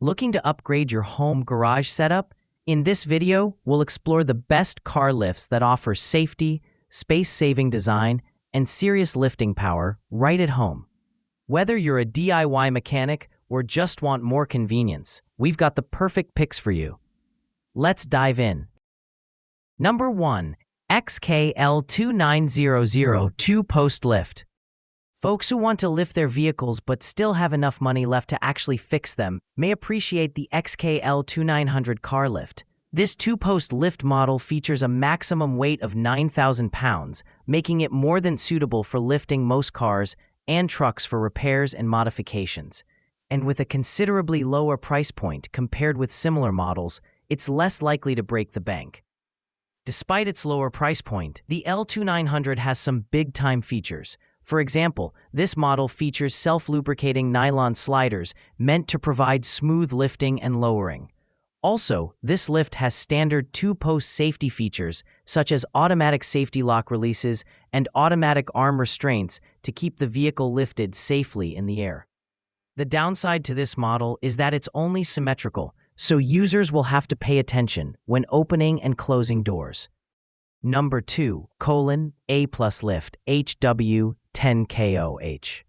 Looking to upgrade your home garage setup? In this video, we'll explore the best car lifts that offer safety, space-saving design, and serious lifting power right at home. Whether you're a DIY mechanic or just want more convenience, we've got the perfect picks for you. Let's dive in. Number 1. XKL2900 2-post lift. Folks who want to lift their vehicles but still have enough money left to actually fix them may appreciate the XKL2900 car lift. This 2-post lift model features a maximum weight of 9,000 pounds, making it more than suitable for lifting most cars and trucks for repairs and modifications. And with a considerably lower price point compared with similar models, it's less likely to break the bank. Despite its lower price point, the L2900 has some big-time features. For example, this model features self-lubricating nylon sliders meant to provide smooth lifting and lowering. Also, this lift has standard 2-post safety features such as automatic safety lock releases and automatic arm restraints to keep the vehicle lifted safely in the air. The downside to this model is that it's only symmetrical, so users will have to pay attention when opening and closing doors. Number 2, A+ lift HW10KOH.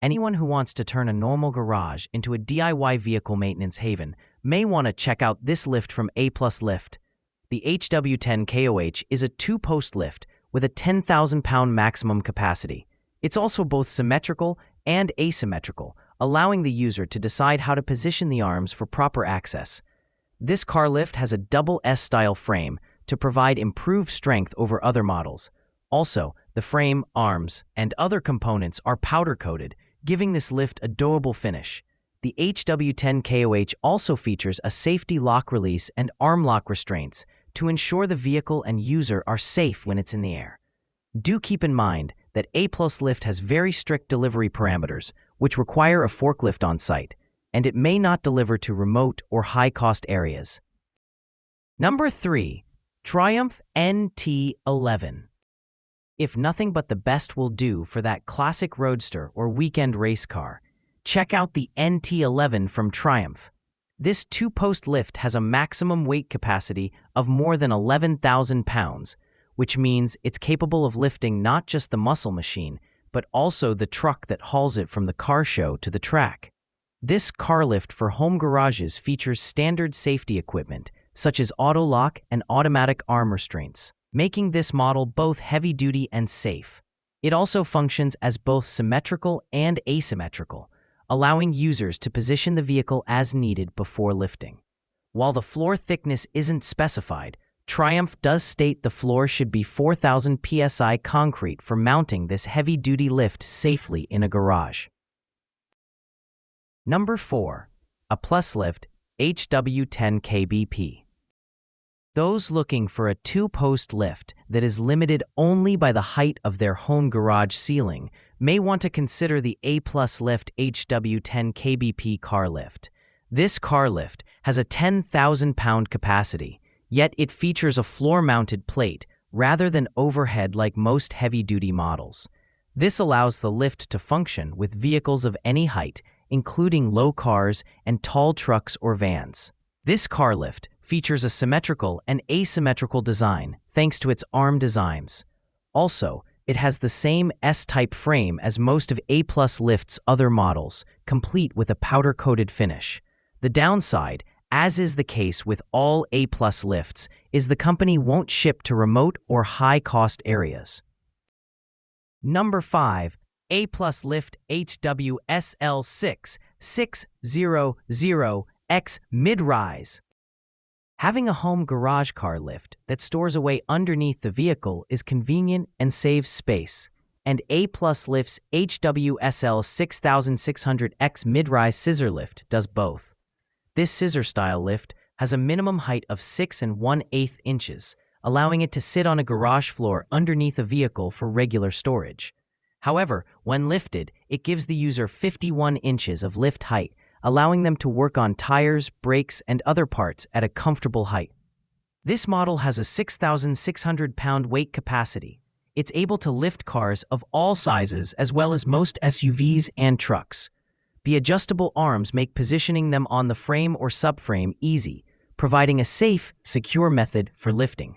Anyone who wants to turn a normal garage into a DIY vehicle maintenance haven may want to check out this lift from A+ Lift. The HW10KOH is a 2-post lift with a 10,000-pound maximum capacity. It's also both symmetrical and asymmetrical, allowing the user to decide how to position the arms for proper access. This car lift has a double S-style frame to provide improved strength over other models. Also, the frame, arms, and other components are powder-coated, giving this lift a durable finish. The HW10KOH also features a safety lock release and arm lock restraints to ensure the vehicle and user are safe when it's in the air. Do keep in mind that A+ Lift has very strict delivery parameters, which require a forklift on site, and it may not deliver to remote or high-cost areas. Number 3. Triumph NT11. If nothing but the best will do for that classic roadster or weekend race car, check out the NT11 from Triumph. This 2-post lift has a maximum weight capacity of more than 11,000 pounds, which means it's capable of lifting not just the muscle machine, but also the truck that hauls it from the car show to the track. This car lift for home garages features standard safety equipment, such as auto lock and automatic arm restraints, making this model both heavy-duty and safe. It also functions as both symmetrical and asymmetrical, allowing users to position the vehicle as needed before lifting. While the floor thickness isn't specified, Triumph does state the floor should be 4,000 psi concrete for mounting this heavy-duty lift safely in a garage. Number 4. A+ Lift HW10KBP. Those looking for a 2-post lift that is limited only by the height of their home garage ceiling may want to consider the A+ Lift HW10KBP car lift. This car lift has a 10,000-pound capacity, yet it features a floor-mounted plate rather than overhead like most heavy-duty models. This allows the lift to function with vehicles of any height, including low cars and tall trucks or vans. This car lift features a symmetrical and asymmetrical design thanks to its arm designs. Also, it has the same S-type frame as most of A+ Lift's other models, complete with a powder-coated finish. The downside, as is the case with all A+ lifts, is the company won't ship to remote or high-cost areas. Number 5. A+ Lift HWSL6600X Mid-Rise. Having a home garage car lift that stores away underneath the vehicle is convenient and saves space, and A+ Lift's HWSL6600X Mid-Rise Scissor Lift does both. This scissor-style lift has a minimum height of 6 1/8 inches, allowing it to sit on a garage floor underneath a vehicle for regular storage. However, when lifted, it gives the user 51 inches of lift height, allowing them to work on tires, brakes, and other parts at a comfortable height. This model has a 6,600-pound weight capacity. It's able to lift cars of all sizes as well as most SUVs and trucks. The adjustable arms make positioning them on the frame or subframe easy, providing a safe, secure method for lifting.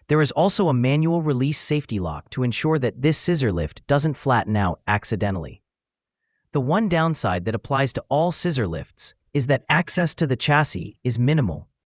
There is also a manual release safety lock to ensure that this scissor lift doesn't flatten out accidentally. The one downside that applies to all scissor lifts is that access to the chassis is minimal.